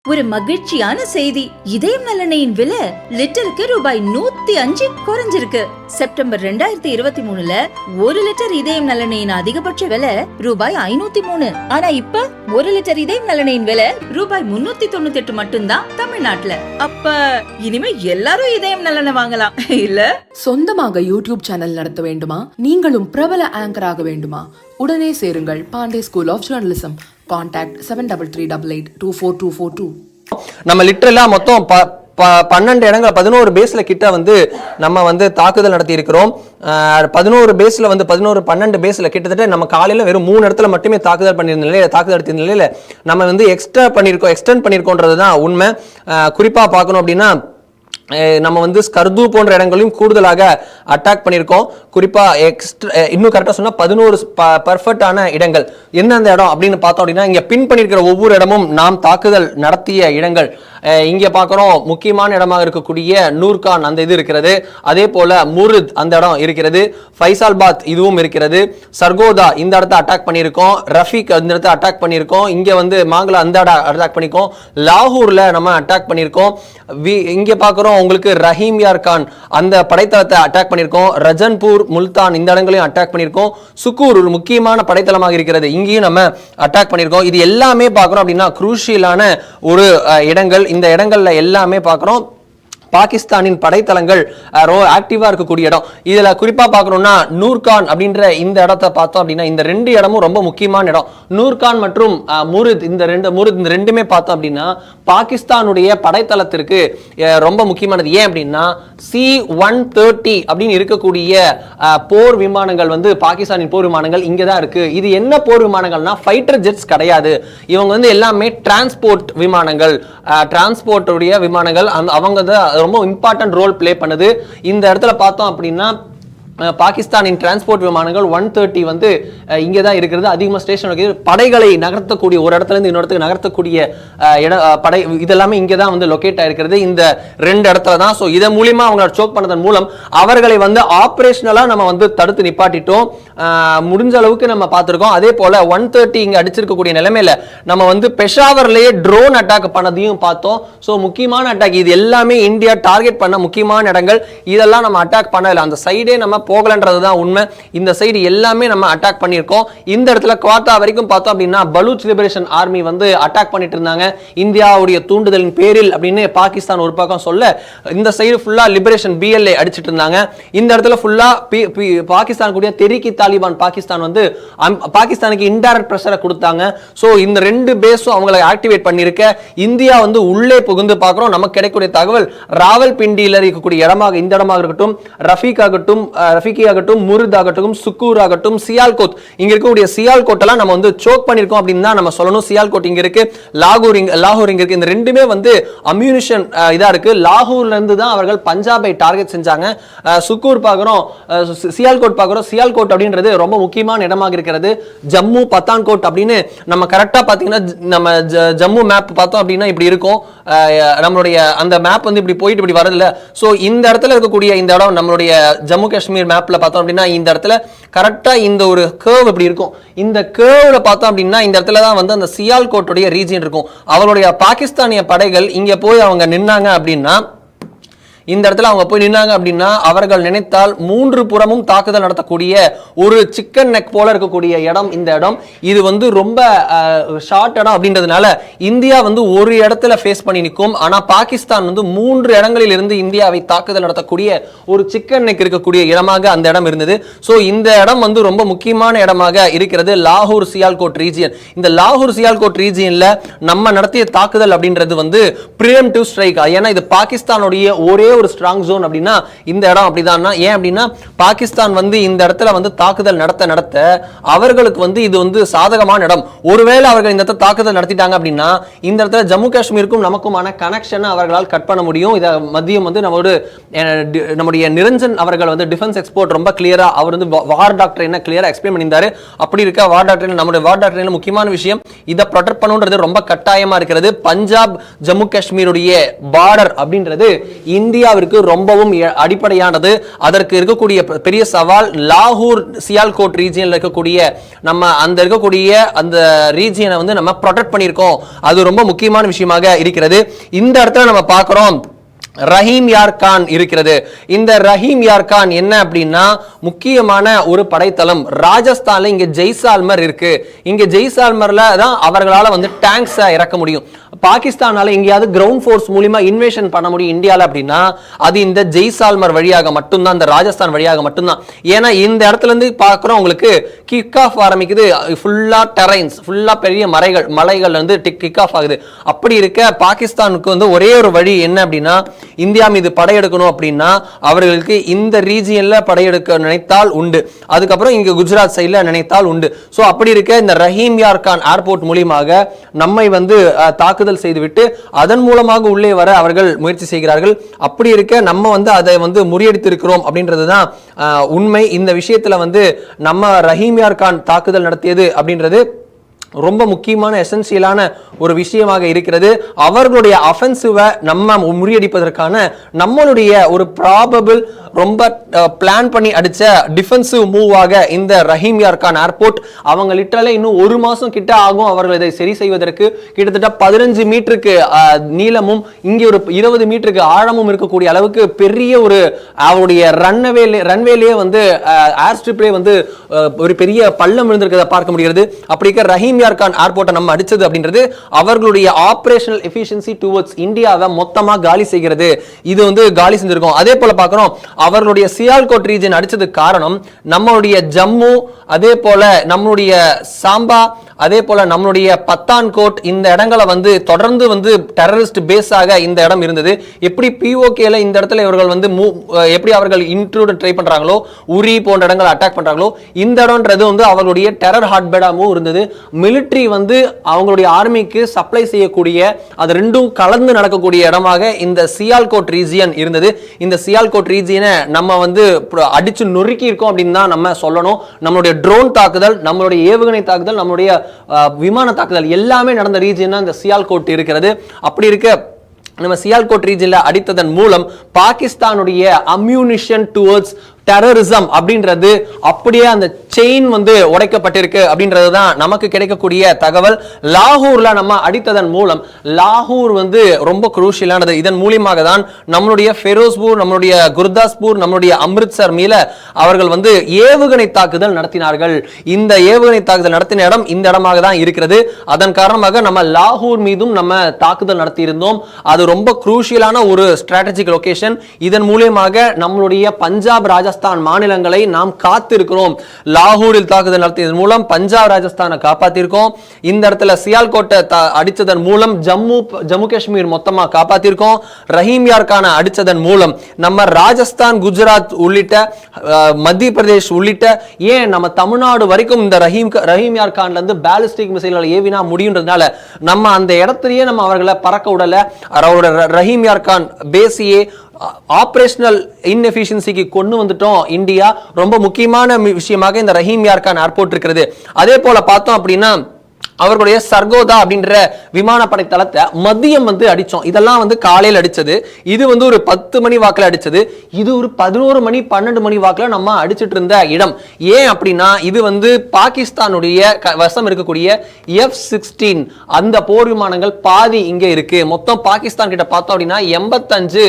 ஒரு மகிழ்ச்சியான செய்தி. இதயம் நல்லெண்ணெயின் விலை லிட்டருக்கு ரூபாய் 105 குறைஞ்சிருக்கு. செப்டம்பர் 2023ல 1 லிட்டர் இதயம் நல்லெண்ணெயின் அதிகபட்ச விலை ரூபாய் 503. ஆனா இப்ப 1 லிட்டர் இதயம் நல்லெண்ணெயின் விலை ரூபாய் 398 மட்டும்தான் தமிழ்நாட்டுல. அப்ப இனிமே எல்லாரும் இதயம் நல்லெண்ணெய் வாங்கலாம் இல்ல? சொந்தமாக யூடியூப் சேனல் நடத்த வேண்டுமா? நீங்களும் பிரபல ஆங்கர் ஆக வேண்டுமா? உடனே சேருங்கள் Pandey school of journalism. Contact 7338242242. நம்ம லிட்டரலா மொத்தம் 12 இடங்கள் 11 பேஸ்ல கிட்ட வந்து நம்ம வந்து தாக்குதல் நடத்தி இருக்கிறோம். 11 பேஸ்ல வந்து 12 பேஸ்ல கிட்டத்தட்ட நம்ம காலையில வெறும் 3 இடத்துல மட்டுமே தாக்குதல் பண்ணியிருந்த நிலையில தாக்குதல் நடத்திய நிலையில நம்ம வந்து எக்ஸ்டெண்ட் பண்ணியிருக்கோன்றதுதான் உண்மை. குறிப்பா பார்க்கணும் அப்படின்னா நம்ம வந்து ஸ்கர்து போன்ற இடங்களையும் கூடுதலாக அட்டாக் பண்ணியிருக்கோம். குறிப்பா இன்னும் கரெக்டா சொன்னா 11 பர்ஃபெக்டான இடங்கள். எந்தெந்த இடம் அப்படின்னு பார்த்தோம் அப்படின்னா இங்க பின் பண்ணியிருக்கிற ஒவ்வொரு இடமும் நாம் தாக்குதல் நடத்திய இடங்கள். இங்க பாக்குறோம் முக்கியமான இடமாக இருக்கக்கூடிய நூர்கான் அந்த இது இருக்கிறது. அதே போல முருத் அந்த இடம் இருக்கிறது. ஃபைசால்பாத் இதுவும் இருக்கிறது. சர்கோதா இந்த இடத்த அட்டாக் பண்ணியிருக்கோம். ரஃபீக் இந்த இடத்த அட்டாக் பண்ணியிருக்கோம். இங்க வந்து மாங்கலா அந்த இடம் அட்டாக் பண்ணியிருக்கோம். லாகூர்ல நம்ம அட்டாக் பண்ணியிருக்கோம். இங்க பாக்குறோம் உங்களுக்கு ரஹீம் யார் கான் அந்த படைத்தளத்தை அட்டாக் பண்ணியிருக்கோம். ரஜன்பூர் முல்தான் இந்த இடங்களையும் அட்டாக் பண்ணியிருக்கோம். சுக்கூர் ஒரு முக்கியமான படைத்தளமாக இருக்கிறது. இங்கேயும் நம்ம அட்டாக் பண்ணியிருக்கோம். இது எல்லாமே பார்க்குறோம் அப்படின்னா குரூஷியலான ஒரு இடங்கள். இந்த இடங்கள்ல எல்லாமே பார்க்குறோம் பாகிஸ்தானின் படைத்தளங்கள் ஆக்டிவா இருக்கக்கூடிய இடம். இதுல குறிப்பா பார்க்கணும்னா நூர்கான் அப்படின்ற இந்த இடத்தை பார்த்தோம் அப்படின்னா இந்த 2 இடமும் ரொம்ப முக்கியமான இடம். நூர்கான் மற்றும் முருத் இந்த ரெண்டுமே பார்த்தோம் அப்படின்னா பாகிஸ்தானுடைய படைத்தளத்திற்கு ரொம்ப முக்கியமானது. ஏன் அப்படின்னா C-130 அப்படின்னு இருக்கக்கூடிய போர் விமானங்கள் வந்து பாகிஸ்தானின் போர் விமானங்கள் இங்கதான் இருக்கு. இது என்ன போர் விமானங்கள்னா ஃபைட்டர் ஜெட்ஸ் கிடையாது. இவங்க வந்து எல்லாமே டிரான்ஸ்போர்ட் விமானங்கள், டிரான்ஸ்போர்ட்டுடைய விமானங்கள். அவங்க தான் ரொம்ப இம்பார்ட்டன்ட் ரோல் பிளே பண்ணுது. இந்த இடத்துல பார்த்தோம் அப்படின்னா பாகிஸ்தானின் டிரான்ஸ்போர்ட் விமானங்கள் 130 வந்து இங்கே தான் இருக்கிறது. அதிகமாக ஸ்டேஷன் படைகளை நகர்த்தக்கூடிய ஒரு இடத்துல இருந்து இன்னொரு இடத்துக்கு நகர்த்தக்கூடிய படை இதெல்லாமே இங்கே தான் வந்து லொகேட் ஆயிருக்கிறது. இந்த 2 இடத்துல தான். ஸோ இதன் மூலியமா அவங்க சோக் பண்ணதன் மூலம் அவர்களை வந்து ஆப்ரேஷனலா நம்ம வந்து தடுத்து நிப்பாட்டிட்டோம். முடிஞ்ச அளவுக்கு நம்ம பார்த்துருக்கோம். அதே போல 130 இங்க அடிச்சிருக்கக்கூடிய நிலைமையில நம்ம வந்து பெஷாவர்லயே ட்ரோன் அட்டாக் பண்ணதையும் பார்த்தோம். ஸோ முக்கியமான அட்டாக் இது எல்லாமே இந்தியா டார்கெட் பண்ண முக்கியமான இடங்கள். இதெல்லாம் நம்ம அட்டாக் பண்ணல. அந்த சைடே நம்ம போகலன்றதுதான் உண்மை. இந்த சைடு எல்லாமே நம்ம அட்டாக் பண்ணியிருக்கோம். இந்த இடத்துல குவாத்தா வரைக்கும் பார்த்தோம் அப்படின்னா பலூச் லிபரேஷன் ஆர்மி வந்து அட்டாக் பண்ணிட்டு இருந்தாங்க. இந்தியாவுடைய தூண்டுதலின் பேரில் அப்படின்னு பாகிஸ்தான் ஒரு பக்கம் சொல்ல, இந்த சைடு ஃபுல்லா லிபரேஷன் BLA அடிச்சிட்டு இருந்தாங்க. இந்த இடத்துல ஃபுல்லா பாகிஸ்தான் கூடிய தெரிக்கி தாலிபான் பாகிஸ்தான் வந்து பாகிஸ்தானுக்கு இன்டைரக்ட் பிரஷரை கொடுத்தாங்க. ஸோ இந்த 2 பேஸும் அவங்களை ஆக்டிவேட் பண்ணிருக்க இந்தியா வந்து உள்ளே புகுந்து பார்க்கிறோம். நமக்கு கிடைக்கக்கூடிய தகவல் ராவல்பிண்டியில் இருக்கக்கூடிய இடமாக இந்த இடமாக இருக்கட்டும், ரஃபீக் ஆகட்டும், ரஃபிகி ஆகட்டும், முருத் ஆகட்டும், சுக்கூர் ஆகட்டும், சியால்கோட் இங்க இருக்கக்கூடிய சியால்கோட் எல்லாம் நம்ம வந்து சோக் பண்ணிருக்கோம் அப்படின்னு தான் நம்ம சொல்லணும். சியால்கோட் இங்க இருக்கு, லாகூர் இங்க இருக்கு. இந்த ரெண்டுமே வந்து அம்யூனிஷன் இதா இருக்கு. லாகூர்ல இருந்து தான் அவர்கள் பஞ்சாபை டார்கெட் செஞ்சாங்க. சுக்கூர் பாக்குறோம், சியால்கோட் பாக்குறோம். சியால்கோட் அப்படின்றது ரொம்ப முக்கியமான இடமாக இருக்கிறது. ஜம்மு பத்தான்கோட் அப்படின்னு நம்ம கரெக்டா பாத்தீங்கன்னா நம்ம ஜம்மு மேப் பார்த்தோம் அப்படின்னா இப்படி இருக்கும். நம்மளுடைய அந்த மேப் வந்து இப்படி போயிட்டு இப்படி வரதில்ல. சோ இந்த இடத்துல இருக்கக்கூடிய இந்த இடம் நம்மளுடைய ஜம்மு காஷ்மீர் மேப்ல பார்த்தோம் அப்படின்னா இந்த இடத்துல கரெக்டா இந்த ஒரு கர்வ் இப்படி இருக்கும். இந்த கர்வ்ல பார்த்தோம் அப்படின்னா இந்த இடத்துல தான் வந்து அந்த சியால்கோட்டுடைய ரீஜன் இருக்கும். அவருடைய பாகிஸ்தானிய படைகள் இங்க போய் அவங்க நின்னாங்க அப்படின்னா இந்த இடத்துல அவங்க போய் நின்னாங்க அப்படின்னா அவர்கள் நினைத்தால் 3 புறமும் தாக்குதல் நடத்தக்கூடிய ஒரு சிக்கன் நெக் போல இருக்கக்கூடிய இடம் இந்த இடம். இது வந்து ரொம்ப ஷார்ட் இடம் அப்படின்றதுனால இந்தியா வந்து ஒரு இடத்துல ஃபேஸ் பண்ணி நிற்கும். ஆனா பாகிஸ்தான் வந்து 3 இடங்களில் இருந்து இந்தியாவை தாக்குதல் நடத்தக்கூடிய ஒரு சிக்கன் நெக் இருக்கக்கூடிய இடமாக அந்த இடம் இருந்தது. ஸோ இந்த இடம் வந்து ரொம்ப முக்கியமான இடமாக இருக்கிறது. லாகூர் சியால்கோட் ரீஜியன். இந்த லாகூர் சியால்கோட் ரீஜியன்ல நம்ம நடத்திய தாக்குதல் அப்படின்றது வந்து பிரிஎம்டிவ் ஸ்ட்ரைக். ஏன்னா இது பாகிஸ்தானுடைய ஒரே ஒரு ஸ்ட்ராங் ஜோன் அப்படின்னா இந்த இடம் அப்படிதான். ஏன் அப்படின்னா பாகிஸ்தான் வந்து இந்த இடத்துல வந்து தாக்குதல் நடத்த அவர்களுக்கு வந்து இது வந்து சாதகமான இடம். ஒருவேளை அவர்கள் இந்த இடத்துல தாக்குதல் நடத்திட்டாங்க அப்படின்னா இந்த இடத்துல ஜம்மு காஷ்மீருக்கும் நமக்குமான கனெக்ஷன் அவர்களால் கட் பண்ண முடியும். இதை மதியம் வந்து நம்முடைய நிரஞ்சன் அவர்கள் வந்து டிஃபென்ஸ் எக்ஸ்போர்ட் ரொம்ப கிளியரா அவர் வந்து வார் டாக்டர் என்ன கிளியரா எக்ஸ்பிளைன் பண்ணியிருந்தாரு. அப்படி இருக்க வார் டாக்டர் நம்முடைய வார் டாக்டர் முக்கியமான விஷயம் இதை ப்ரொடெக்ட் பண்ணுன்றது ரொம்ப கட்டாயமா இருக்கிறது. பஞ்சாப் ஜம்மு காஷ்மீருடைய பார்டர் அப்படின்றது இந்திய இந்தியாவிற்கு ரொம்பவும் அடிப்படையானது. அதற்கு இருக்கக்கூடிய பெரிய சவால் லாகூர் சியால்கோட் ரீஜியன்ல இருக்கக்கூடிய நம்ம அந்த இருக்கக்கூடிய அந்த ரீஜியனை வந்து நம்ம ப்ரொடெக்ட் பண்ணியிருக்கோம். அது ரொம்ப முக்கியமான விஷயமாக இருக்கிறது. இந்த இடத்துல நம்ம பார்க்கிறோம் ரஹீம் யார் கான் இருக்கிறது. இந்த ரஹீம் யார் கான் என்ன அப்படின்னா முக்கியமான ஒரு படைத்தளம். ராஜஸ்தான்ல இங்க ஜெய்சால்மர் இருக்கு. இங்க ஜெய்சால்மர்ல தான் அவர்களால வந்து டேங்க்ஸ் இறக்க முடியும். பாகிஸ்தானால எங்கேயாவது கிரவுண்ட் ஃபோர்ஸ் மூலமா இன்வேஷன் பண்ண முடியும் இந்தியால அப்படின்னா அது இந்த ஜெய்சால்மர் வழியாக மட்டும்தான், இந்த ராஜஸ்தான் வழியாக மட்டும்தான். ஏன்னா இந்த இடத்துல இருந்து பார்க்குறோம் உங்களுக்கு கிக் ஆஃப் ஆரம்பிக்குது. ஃபுல்லா டெரைன்ஸ், ஃபுல்லா பெரிய மலைகள் வந்து கிக் ஆஃப் ஆகுது. அப்படி இருக்க பாகிஸ்தானுக்கு வந்து ஒரே ஒரு வழி என்ன அப்படின்னா இந்தியா மீது படையெடுக்கணும் அப்படின்னா அவர்களுக்கு இந்த ரீஜியன்ல படையெடுக்க நினைத்தால் உண்டு, அதுக்கப்புறம் இங்க குஜராத் சைட்ல நினைத்தால் உண்டு. சோ அப்படி இருக்க இந்த ரஹீம் யார் கான் ஏர்போர்ட் மூலமாக நம்மை வந்து தாக்குதல் செய்துவிட்டு அதன் மூலமாக உள்ளே வர அவர்கள் முயற்சி செய்கிறார்கள். அப்படி இருக்க நம்ம வந்து அதை வந்து முறியடித்து இருக்கிறோம் அப்படின்றதுதான் உண்மை. இந்த விஷயத்துல வந்து நம்ம ரஹீம் யார் கான் தாக்குதல் நடத்தியது அப்படின்றது ரொம்ப முக்கியமான எசென்சியலான ஒரு விஷயமாக இருக்கிறது. அவர்களுடைய அஃபென்சிவை நம்ம முறியடிப்பதற்கான நம்மளுடைய ஒரு ப்ராபபிள் ரொம்ப பிளான் பண்ணி அடிச்ச டிஃபென்சிவ் மூவாக இந்த ரஹீம் யார் கான் ஏர்போர்ட் அவங்க லிட்டரலா இன்னும் ஒரு மாசம் கிட்ட ஆகும் அவர்கள் இதை சரி செய்வதற்கு. கிட்டத்தட்ட 15 மீட்டருக்கு நீளமும் இங்கே ஒரு 20 மீட்டருக்கு ஆழமும் இருக்கக்கூடிய அளவுக்கு பெரிய ஒரு அவருடைய ரன்வேலே வந்து ஏர் ஸ்ட்ரிப்லேயே வந்து ஒரு பெரிய பள்ளம் இருந்திருக்கிறத பார்க்க முடிகிறது. அப்படி இருக்க ரஹீம் யார் கான் ஏர்போர்ட்டை நம்ம அடிச்சது அப்படின்றது அவர்களுடைய ஆபரேஷனல் எஃபிஷியன்சி டுவர்ட்ஸ் இந்தியாவை மொத்தமா காலி செய்கிறது. இது வந்து காலி செஞ்சிருக்கோம். அதே போல பார்க்கிறோம் அவர்களுடைய சியால்கோட் ரீஜன் அடிச்சதுக்கு காரணம் நம்மளுடைய ஜம்மு, அதே போல நம்மளுடைய சாம்பா, அதே போல நம்மளுடைய பத்தான்கோட் இந்த இடங்களை வந்து தொடர்ந்து வந்து டெரரிஸ்ட் பேஸாக இந்த இடம் இருந்தது. எப்படி பிஓகேல இந்த இடத்துல இவர்கள் வந்து எப்படி அவர்கள் இன்ட்ரூட் ட்ரை பண்றாங்களோ, உரி போன்ற இடங்களை அட்டாக் பண்றாங்களோ, இந்த இடம்ன்றது வந்து அவர்களுடைய டெரர் ஹாட்பேடாகவும் இருந்தது. மிலிட்டரி வந்து அவங்களுடைய ஆர்மிக்கு சப்ளை செய்யக்கூடிய அது ரெண்டும் கலந்து நடக்கக்கூடிய இடமாக இந்த சியால்கோட் ரீஜியன் இருந்தது. இந்த சியால்கோட் ரீஜியனை நம்ம வந்து அடிச்சு நொறுக்கி இருக்கோம் அப்படின்னு தான் நம்ம சொல்லணும். நம்மளுடைய ட்ரோன் தாக்குதல், நம்மளுடைய ஏவுகணை தாக்குதல், நம்மளுடைய விமான தாக்குதல் எல்லாமே நடந்த ரீஜியன் இந்த சியால்கோட் இருக்கிறது. அப்படி இருக்க நம்ம சியால்கோட் ரீஜன்ல அடித்ததன் மூலம் பாகிஸ்தானுடைய அம்யூனிஷன் டுவர்ட்ஸ் டெரரிசம் அப்படின்றது அப்படியே அந்த செயின் வந்து உடைக்கப்பட்டிருக்கு அப்படின்றதுதான் நமக்கு கிடைக்கக்கூடிய தகவல். லாகூர்ல நம்ம அடித்ததன் மூலம் லாகூர் வந்து ரொம்ப குரூஷியலானது. இதன் மூலியமாக தான் நம்மளுடைய ஃபெரோஸ்பூர், நம்மளுடைய குர்தாஸ்பூர், நம்மளுடைய அம்ரித்சர் மீது அவர்கள் வந்து ஏவுகணை தாக்குதல் நடத்தினார்கள். இந்த ஏவுகணை தாக்குதல் நடத்தின இடம் இந்த இடமாக தான் இருக்கிறது. அதன் காரணமாக நம்ம லாகூர் மீதும் நம்ம தாக்குதல் நடத்தி இருந்தோம். அது ரொம்ப குரூஷியலான ஒரு ஸ்ட்ராட்டஜிக் லொகேஷன். இதன் மூலியமாக நம்மளுடைய பஞ்சாப், ராஜஸ்தான் மாநிலங்களை நாம் காத்திருக்கிறோம். லாகூரில் தாக்குதல் நடத்தியதன் மூலம் பஞ்சாப், ராஜஸ்தானை காப்பாத்திருக்கோம். இந்த இடத்துல சியால்கோட்டை அடிச்சதன் மூலம் ஜம்மு காஷ்மீர் மொத்தமா காப்பாத்திருக்கோம். ரஹீம் யார் கானை அடிச்சதன் மூலம் நம்ம ராஜஸ்தான், குஜராத் உள்ளிட்ட மத்திய பிரதேஷ் உள்ளிட்ட ஏன் நம்ம தமிழ்நாடு வரைக்கும் இந்த ரஹீம் யார் கான்ல இருந்து பாலிஸ்டிக் மிசைல்களை ஏவினா முடியுன்றதுனால நம்ம அந்த இடத்திலேயே நம்ம அவர்களை பறக்க விடல. அவரோட ரஹீம் யார் கான் பேசியே ஆபரேஷனல் இன்எஃபிஷியன்சிக்கு கொண்டு வந்துட்டோம் இந்தியா. ரொம்ப முக்கியமான விஷயமாக இந்த ரஹீம் யார் கான் ஏர்போர்ட் இருக்கிறது. அதே போல பார்த்தோம் அப்படின்னா அவர்களுடைய சர்கோதா அப்படின்ற விமானப்படை தளத்தை மதியம் வந்து அடிச்சோம். இதெல்லாம் வந்து காலையில் அடிச்சது. இது வந்து ஒரு 10 மணி வாக்கில் அடிச்சது. இது ஒரு 11 மணி 12 மணி வாக்கில் நம்ம அடிச்சிட்டு இருந்த இடம். ஏன் அப்படின்னா இது வந்து பாகிஸ்தானுடைய வசம் இருக்கக்கூடிய F-16 அந்த போர் விமானங்கள் பாதி இங்க இருக்கு. மொத்தம் பாகிஸ்தான் கிட்ட பார்த்தோம் அப்படின்னா 85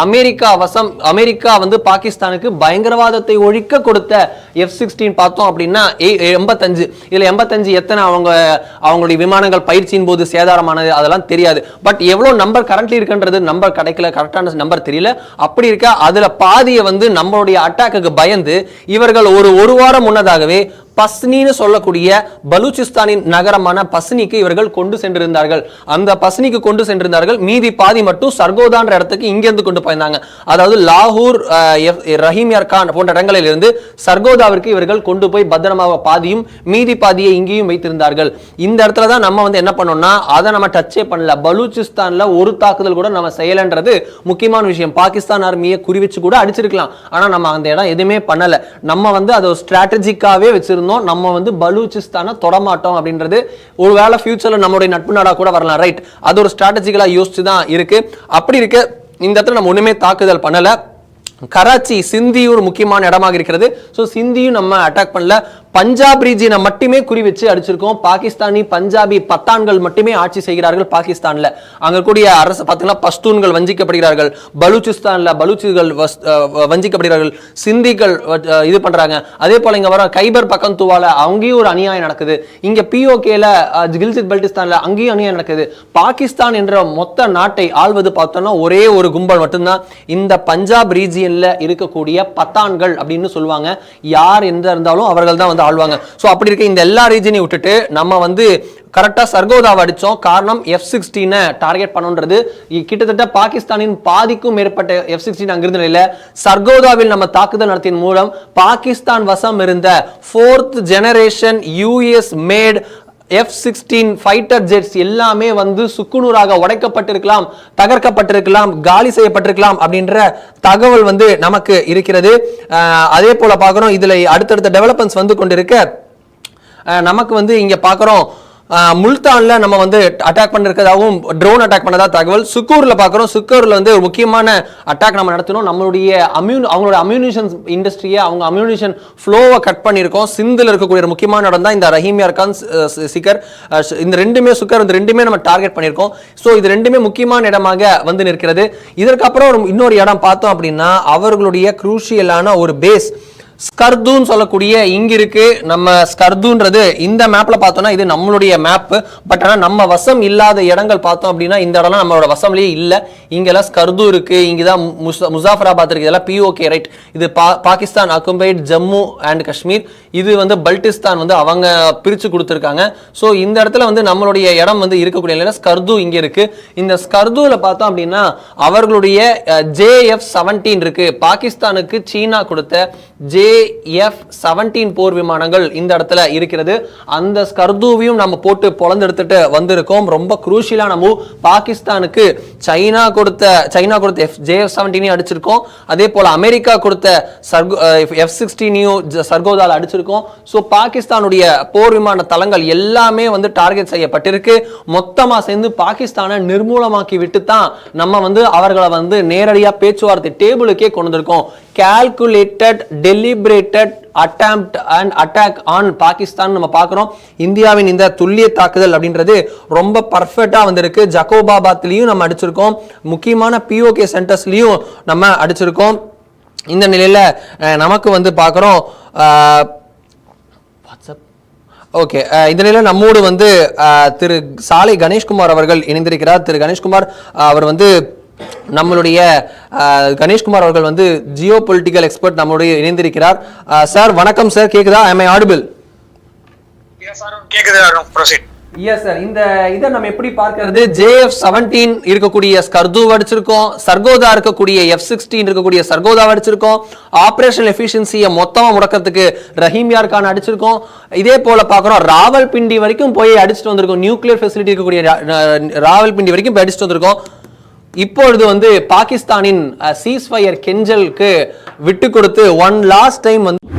அமெரிக்கா வசம். அமெரிக்கா வந்து பாகிஸ்தானுக்கு பயங்கரவாதத்தை ஒழிக்க கொடுத்த F-16 பார்த்தோம் அப்படின்னா 85. இதுல 85 எத்தனை அவங்களுடைய விமானங்கள் பயிற்சியின் போது சேதாரமானது அதெல்லாம் தெரியாது. பட் எவ்வளவு நம்பர் கரண்ட்லி இருக்குன்றது நம்பர் கிடைக்கல, கரெக்டான நம்பர் தெரியல. அப்படி இருக்க அதுல பாதியை வந்து நம்மளுடைய அட்டாக்கு பயந்து இவர்கள் ஒரு வாரம் முன்னதாகவே பஸ்னின்னு சொல்லக்கூடிய பலூச்சிஸ்தானின் நகரமான பஸ்னிக்கு இவர்கள் கொண்டு சென்றிருந்தார்கள். அந்த பஸ்னிக்கு கொண்டு சென்றிருந்தார்கள். மீதி பாதி மட்டும் சர்கோதான்ற இடத்துக்கு இங்கிருந்து கொண்டு போயிருந்தாங்க. அதாவது லாகூர், ரஹீம் யார் கான் போன்ற இடங்களில் இருந்து சர்கோதாவிற்கு இவர்கள் கொண்டு போய் பத்திரமாக பாதியும் மீதி பாதியை இங்கேயும் வைத்திருந்தார்கள். இந்த இடத்துல தான் நம்ம வந்து என்ன பண்ணோம்னா அதை நம்ம டச்சே பண்ணல. பலூச்சிஸ்தான்ல ஒரு தாக்குதல் கூட நம்ம செய்யலன்றது முக்கியமான விஷயம். பாகிஸ்தான் ஆர்மியை குறிவச்சு கூட அடிச்சிருக்கலாம். ஆனா நம்ம அந்த இடம் எதுவுமே பண்ணல. நம்ம வந்து அதை ஸ்ட்ராட்டஜிக்காவே வச்சிருந்தோம். நம்ம வந்து பலூச்சிஸ்தானை தொடமாட்டோம் அப்படின்றது ஒருவேளை ஃபியூச்சர்ல நம்மளுடைய நட்பு நாடா கூட வரலாம். ரைட், அது ஒரு ஸ்ட்ராட்டஜிக்கலா யோசிச்சு தான் இருக்கு. அப்படி இருக்க இந்த இடத்துல நம்ம ஒண்ணுமே தாக்குதல் பண்ணல. கராச்சி சிந்தியூர் முக்கியமான இடமாக இருக்கிறது. ஸோ சிந்தியும் நம்ம அட்டாக் பண்ணல. பஞ்சாப் ரீஜியனை மட்டுமே குறி வச்சு அடிச்சிருக்கோம். பாகிஸ்தானி பஞ்சாபி பத்தான்கள் மட்டுமே ஆட்சி செய்கிறார்கள் பாகிஸ்தான்ல. அங்க கூடிய அரசு பார்த்தீங்கன்னா பஷ்தூன்கள் வஞ்சிக்கப்படுகிறார்கள், பலூச்சிஸ்தான்ல பலூச்சிகள் வஞ்சிக்கப்படுகிறார்கள், சிந்திகள் இது பண்றாங்க. அதே போல இங்க வர கைபர் பக்கந்துவால அங்கேயும் ஒரு அநியாயம் நடக்குது. இங்க பிஓகேல கில்ஜித் பல்டிஸ்தான்ல அங்கேயும் அநியாயம் நடக்குது. பாகிஸ்தான் என்ற மொத்த நாட்டை ஆள்வது பார்த்தோம்னா ஒரே ஒரு கும்பல் மட்டும்தான், இந்த பஞ்சாப் ரீஜியன்ல இருக்கக்கூடிய பத்தான்கள் அப்படின்னு சொல்லுவாங்க. யார் எந்த இருந்தாலும் அவர்கள் தான் ஆழ்வாங்க. சோ அப்படி இருக்க இந்த எல்லா ரீஜனையும் விட்டுட்டு நம்ம வந்து கரெக்டா சர்கோதாவை அடிச்சோம். காரணம் F-16 டார்கெட் பண்ணணும்ன்றது. கிட்டத்தட்ட பாகிஸ்தானின் பாதிக்கும் மேற்பட்ட F-16 அங்கிருந்த நிலையில சர்கோதாவில் நம்ம தாக்குதல் நடத்தின் மூலம் பாகிஸ்தான் வசம் இருந்த 4th generation US made F-16 fighter jets எல்லாமே வந்து சுக்குநூறாக உடைக்கப்பட்டிருக்கலாம், தகர்க்கப்பட்டிருக்கலாம், காலி செய்யப்பட்டிருக்கலாம் அப்படின்ற தகவல் வந்து நமக்கு இருக்கிறது. அதே போல பார்க்கிறோம், இதுல அடுத்தடுத்த டெவலப்மெண்ட்ஸ் வந்து கொண்டிருக்க நமக்கு வந்து இங்க பார்க்கிறோம் முல்தான்ல நம்ம வந்து அட்டாக் பண்ணிருக்கதாகவும் ட்ரோன் அட்டாக் பண்ணதா தகவல். சுக்கூர்ல பார்க்கிறோம், சுக்கூர்ல வந்து ஒரு முக்கியமான அட்டாக் நம்ம நடத்தினோம். நம்மளுடைய அவங்களோட அம்யூனிஷன் இண்டஸ்ட்ரியை, அவங்க அம்யூனிஷன் ஃப்ளோவை கட் பண்ணியிருக்கோம். சிந்தில் இருக்கக்கூடிய ஒரு முக்கியமான இடம் தான் இந்த ரஹீம் யார்கான் சிக்கர். இந்த ரெண்டுமே சுக்கர், இந்த ரெண்டுமே நம்ம டார்கெட் பண்ணியிருக்கோம். ஸோ இது ரெண்டுமே முக்கியமான இடமாக வந்து நிற்கிறது. இதற்கப்புறம் இன்னொரு இடம் பார்த்தோம் அப்படின்னா அவர்களுடைய குரூஷியலான ஒரு பேஸ் ஸ்கர்தூன் சொல்லக்கூடிய இங்க இருக்கு. நம்ம ஸ்கர்தூன்றது இந்த மேப்ல பார்த்தோம்னா இது நம்மளுடைய மேப். பட் ஆனா நம்ம வசம் இல்லாத இடங்கள் பார்த்தோம் அப்படின்னா இந்த இடம்லாம் நம்மளோட வசம்லயே இல்ல. இங்கெல்லாம் ஸ்கர்து இருக்கு, இங்கதான் முசாஃபராபாத் இருக்கு. இதெல்லாம் பிஓகே ரைட். இது பாகிஸ்தான் அக்கும்பைட் ஜம்மு அண்ட் காஷ்மீர். இது வந்து பல்டிஸ்தான் வந்து அவங்க பிரிச்சு கொடுத்துருக்காங்க. ஸோ இந்த இடத்துல வந்து நம்மளுடைய இடம் வந்து இருக்கக்கூடிய நிலையில ஸ்கர்து இங்க இருக்கு. இந்த ஸ்கர்துல பார்த்தோம் அப்படின்னா அவர்களுடைய JF-17 இருக்கு. பாகிஸ்தானுக்கு சீனா கொடுத்த JF-17 போர் விமானங்கள் இந்த இடத்துல இருக்கிறது. அந்த ஸ்கர்துவையும் நம்ம போட்டு பொளந்தெடுத்துட்டு வந்திருக்கோம். ரொம்ப குரூஷியலான மூவ். பாகிஸ்தானுக்கு சைனா கொடுத்த JF-17 அடிச்சிருக்கோம். அதே போல அமெரிக்கா கொடுத்த F-16 சர்கோதால அடிச்சிருக்கோம். சோ பாகிஸ்தானுடைய போர் விமான தளங்கள் எல்லாமே வந்து டார்கெட் செய்யப்பட்டிருக்கு. மொத்தமா சேர்ந்து பாகிஸ்தானை நிர்மூலமாக்கி விட்டு தான் நம்ம வந்து அவர்களை வந்து நேரடியா பேச்சுவார்த்தை டேபிளுக்கே கொண்டு வந்திருக்கோம். calculated deliberated attempt and attack on Pakistan நம்ம பார்க்கிறோம். இந்தியாவின் இந்த துல்லிய தாக்குதல் அப்படின்றது ரொம்ப பர்ஃபெக்ட்டா வந்திருக்கு. ஜக்கோபாபாத்லயும் நம்ம அடிச்சிருக்கோம், முக்கியமான பிஓகே சென்டர்ஸ்லயும் நம்ம அடிச்சிருக்கோம். இந்த நிலையில நமக்கு வந்து பார்க்கிறோம் ஓகே. இந்த நிலையில நம்மோடு வந்து திரு சாலை கணேஷ்குமார் அவர்கள் இணைந்திருக்கிறார். திரு கணேஷ்குமார் அவர் வந்து நம்மளுடைய கணேஷ்குமார் அவர்கள் வந்து ஜியோ பொலிட்டிக்கல் எக்ஸ்பர்ட் நம்மளுடைய இணைந்திருக்கிறார். சார் வணக்கம் சார், கேக்குதா? am I audible? கேக்குது, ப்ரோசீட். எஸ் சார், இந்த இதை நம்ம எப்படி பார்க்கிறது? JF-17 இருக்கக்கூடிய ஸ்கர்து அடிச்சிருக்கோம், சர்கோதா இருக்கக்கூடிய F-16 இருக்கக்கூடிய சர்கோதா அடிச்சிருக்கோம், ஆபரேஷனல் எஃபிஷியன்சியை மொத்தமா முடக்கிறதுக்கு ரஹீம் யார்கான் அடிச்சிருக்கோம். இதே போல பார்க்கிறோம் ராவல்பிண்டி வரைக்கும் போய் அடிச்சுட்டு வந்திருக்கோம். நியூக்ளியர் ஃபெசிலிட்டி இருக்கக்கூடிய ராவல்பிண்டி வரைக்கும் போய் அடிச்சுட்டு வந்திருக்கோம். இப்பொழுது வந்து பாகிஸ்தானின் சீஸ்ஃபயர் கெஞ்சலுக்கு விட்டு கொடுத்து ஒன் லாஸ்ட் டைம் வந்து